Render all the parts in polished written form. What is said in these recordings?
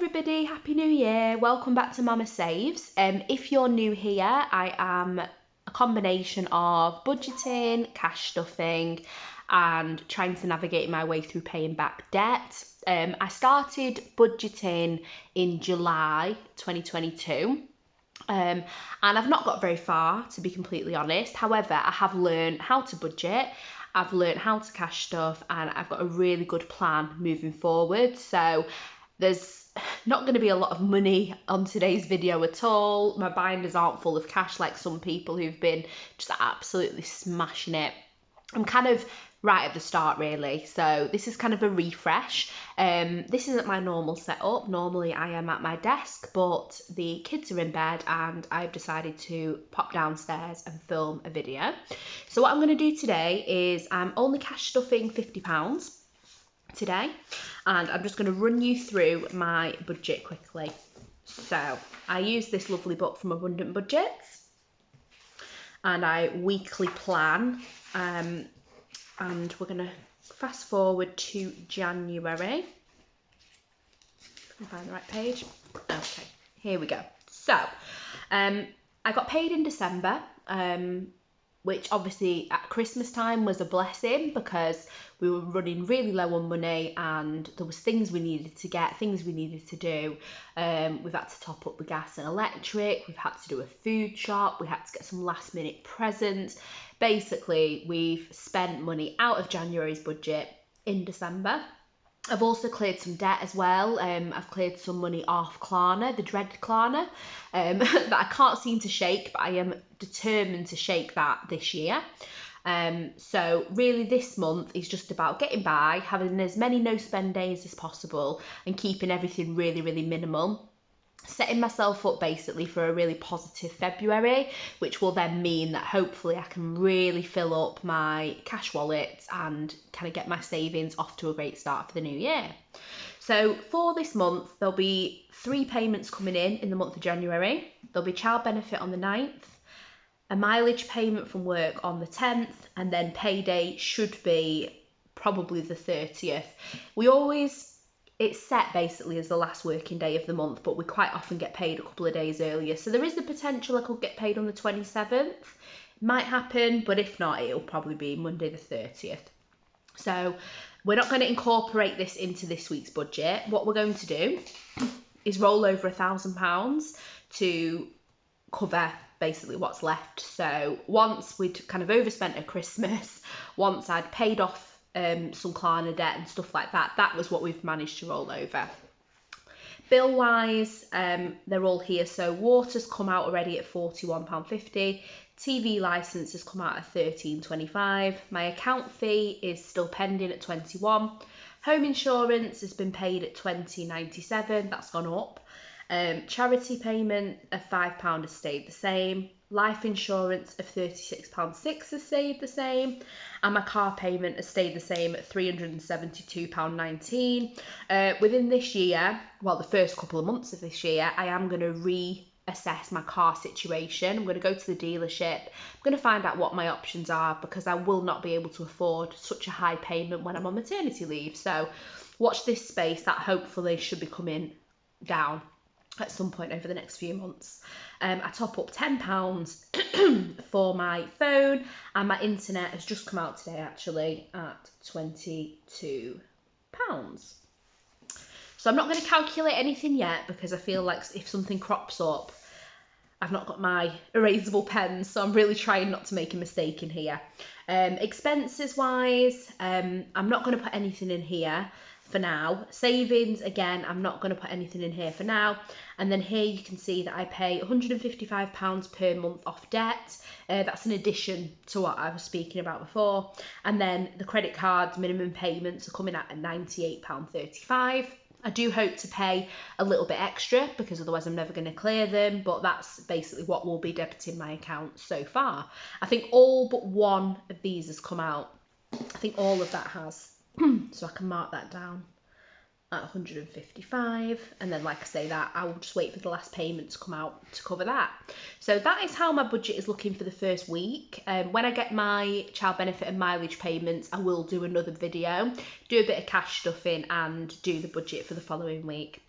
everybody, Happy New Year. Welcome back to Mama Saves. If you're new here, I am a combination of budgeting, cash stuffing and trying to navigate my way through paying back debt. I started budgeting in July 2022. And I've not got very far, to be completely honest. However, I have learned how to budget, I've learned how to cash stuff, and I've got a really good plan moving forward. So there's not going to be a lot of money on today's video at all. My binders aren't full of cash like some people who've been just absolutely smashing it. I'm kind of right at the start really, so this is kind of a refresh. This isn't my normal setup. Normally I am at my desk, but the kids are in bed and I've decided to pop downstairs and film a video. So what I'm going to do today is I'm only cash stuffing £50 today, and I'm just going to run you through my budget quickly. So I use this lovely book from Abundant Budgets and I weekly plan, and we're going to fast forward to January. If I can find the right page. Okay, here we go. So I got paid in December, which obviously at Christmas time was a blessing because we were running really low on money and there was things we needed to get, things we needed to do. We've had to top up the gas and electric, we've had to do a food shop, we had to get some last minute presents. Basically, we've spent money out of January's budget in December. I've also cleared some debt as well. I've cleared some money off Klarna, the dreaded Klarna, that I can't seem to shake, but I am determined to shake that this year. So really this month is just about getting by, having as many no spend days as possible and keeping everything really, really minimal. Setting myself up basically for a really positive February, which will then mean that hopefully I can really fill up my cash wallet and kind of get my savings off to a great start for the new year. So for this month, there'll be 3 payments coming in the month of January. There'll be child benefit on the 9th, a mileage payment from work on the 10th, and then payday should be probably the 30th. It's set basically as the last working day of the month, but we quite often get paid a couple of days earlier. So there is the potential I could get paid on the 27th. It might happen, but if not, it'll probably be Monday the 30th. So we're not going to incorporate this into this week's budget. What we're going to do is roll over £1,000 to cover basically what's left. So once we'd kind of overspent at Christmas, once I'd paid off some Klarna debt and stuff like that, that was what we've managed to roll over. Bill wise, they're all here. So water's come out already at £41.50. TV licence has come out at £13.25. My account fee is still pending at £21. Home insurance has been paid at £20.97. That's gone up. Charity payment of £5 has stayed the same. Life insurance of £36.06 has stayed the same, and my car payment has stayed the same at £372.19. Within this year, well, the first couple of months of this year, I am going to reassess my car situation. I'm going to go to the dealership. I'm going to find out what my options are because I will not be able to afford such a high payment when I'm on maternity leave. So watch this space, that hopefully should be coming down at some point over the next few months. I top up £10 for my phone, and my internet has just come out today actually at £22. So I'm not going to calculate anything yet because I feel like if something crops up, I've not got my erasable pens, so I'm really trying not to make a mistake in here. Expenses wise, I'm not going to put anything in here for now. Savings, again, I'm not going to put anything in here for now. And then here you can see that I pay £155 per month off debt. That's in addition to what I was speaking about before. And then the credit cards minimum payments are coming out at £98.35. I do hope to pay a little bit extra because otherwise I'm never going to clear them, but that's basically what will be debiting my account so far. I think all but one of these has come out. I think all of that has. So I can mark that down at 155, and then like I say that I will just wait for the last payment to come out to cover that. So that is how my budget is looking for the first week. When I get my child benefit and mileage payments, I will do another video, do a bit of cash stuffing and do the budget for the following week.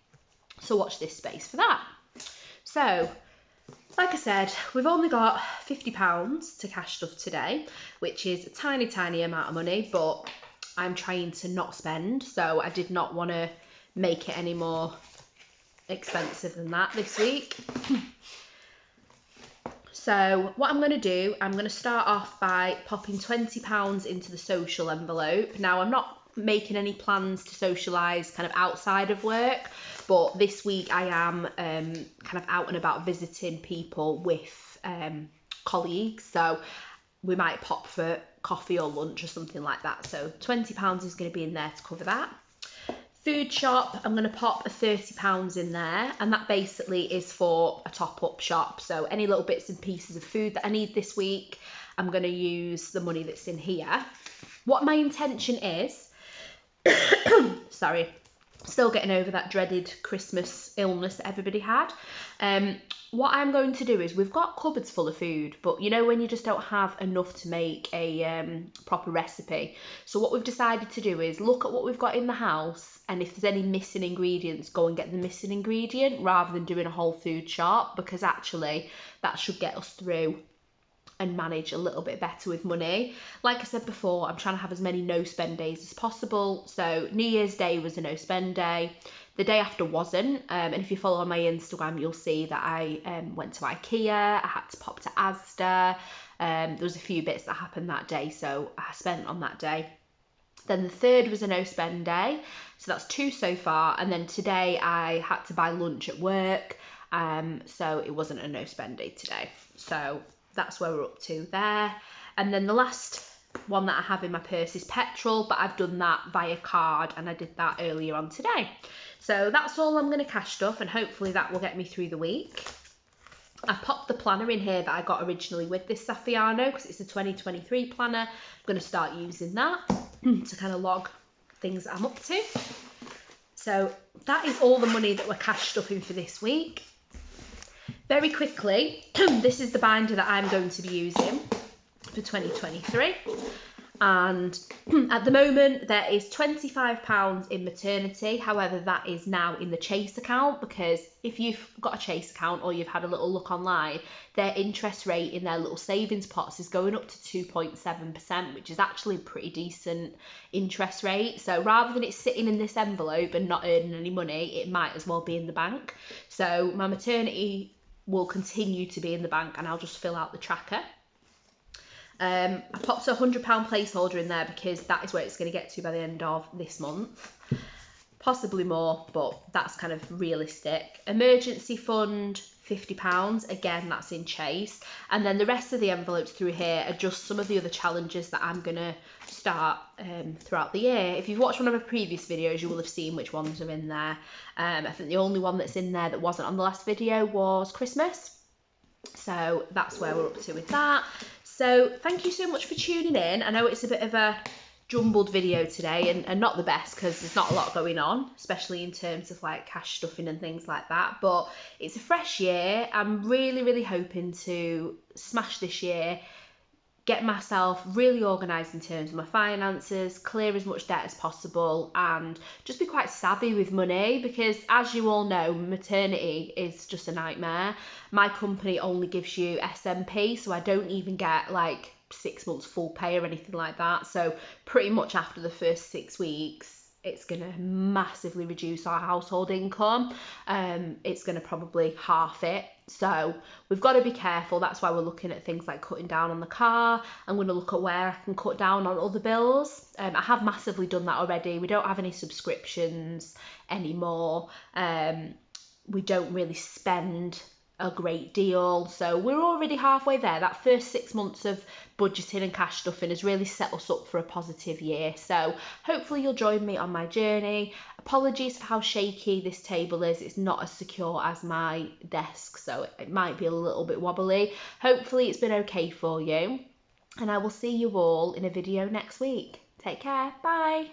So watch this space for that. So, like I said, we've only got £50 to cash stuff today, which is a tiny, tiny amount of money, but I'm trying to not spend, so I did not want to make it any more expensive than that this week. So what I'm going to do, I'm going to start off by popping £20 into the social envelope. Now, I'm not making any plans to socialise kind of outside of work, but this week I am kind of out and about visiting people with colleagues, so we might pop for coffee or lunch or something like that. So £20 is going to be in there to cover that. Food shop, I'm going to pop a £30 in there, and that basically is for a top-up shop. So any little bits and pieces of food that I need this week, I'm going to use the money that's in here. What my intention is, sorry, still getting over that dreaded Christmas illness that everybody had. What I'm going to do is, we've got cupboards full of food, but you know when you just don't have enough to make a proper recipe. So what we've decided to do is look at what we've got in the house, and if there's any missing ingredients, go and get the missing ingredient rather than doing a whole food shop, because actually that should get us through and manage a little bit better with money. Like I said before, I'm trying to have as many no spend days as possible. So New Year's Day was a no spend day. The day after wasn't, and if you follow on my Instagram, you'll see that I went to IKEA, I had to pop to Asda, there was a few bits that happened that day, so I spent on that day. Then the 3rd was a no spend day, so that's 2 so far, and then today I had to buy lunch at work, so it wasn't a no spend day today. So that's where we're up to there. And then the last one that I have in my purse is petrol, but I've done that via card, and I did that earlier on today. So that's all I'm going to cash stuff, and hopefully that will get me through the week. I popped the planner in here that I got originally with this Saffiano, because it's a 2023 planner. I'm going to start using that to kind of log things that I'm up to. So that is all the money that we're cash stuffing for this week. Very quickly, this is the binder that I'm going to be using for 2023. And at the moment there is £25 in maternity. However, that is now in the Chase account, because if you've got a Chase account or you've had a little look online, their interest rate in their little savings pots is going up to 2.7%, which is actually a pretty decent interest rate. So rather than it sitting in this envelope and not earning any money, it might as well be in the bank. So my maternity will continue to be in the bank, and I'll just fill out the tracker. I popped a £100 placeholder in there because that is where it's going to get to by the end of this month. Possibly more, but that's kind of realistic. Emergency fund, £50. Again, that's in Chase. And then the rest of the envelopes through here are just some of the other challenges that I'm going to start throughout the year. If you've watched one of my previous videos, you will have seen which ones are in there. I think the only one that's in there that wasn't on the last video was Christmas. So that's where we're up to with that. So thank you so much for tuning in. I know it's a bit of a jumbled video today, and not the best because there's not a lot going on, especially in terms of like cash stuffing and things like that, but it's a fresh year. I'm really hoping to smash this year, get myself really organised in terms of my finances, clear as much debt as possible, and just be quite savvy with money, because as you all know, maternity is just a nightmare. My company only gives you SMP, so I don't even get like 6 months full pay or anything like that. So pretty much after the first 6 weeks, it's going to massively reduce our household income. It's going to probably half it. So we've got to be careful. That's why we're looking at things like cutting down on the car. I'm going to look at where I can cut down on other bills. I have massively done that already. We don't have any subscriptions anymore. We don't really spend a great deal, so we're already halfway there. That first 6 months of budgeting and cash stuffing has really set us up for a positive year, so hopefully you'll join me on my journey. Apologies for how shaky this table is. It's not as secure as my desk, so it might be a little bit wobbly. Hopefully it's been okay for you, and I will see you all in a video next week. Take care, bye.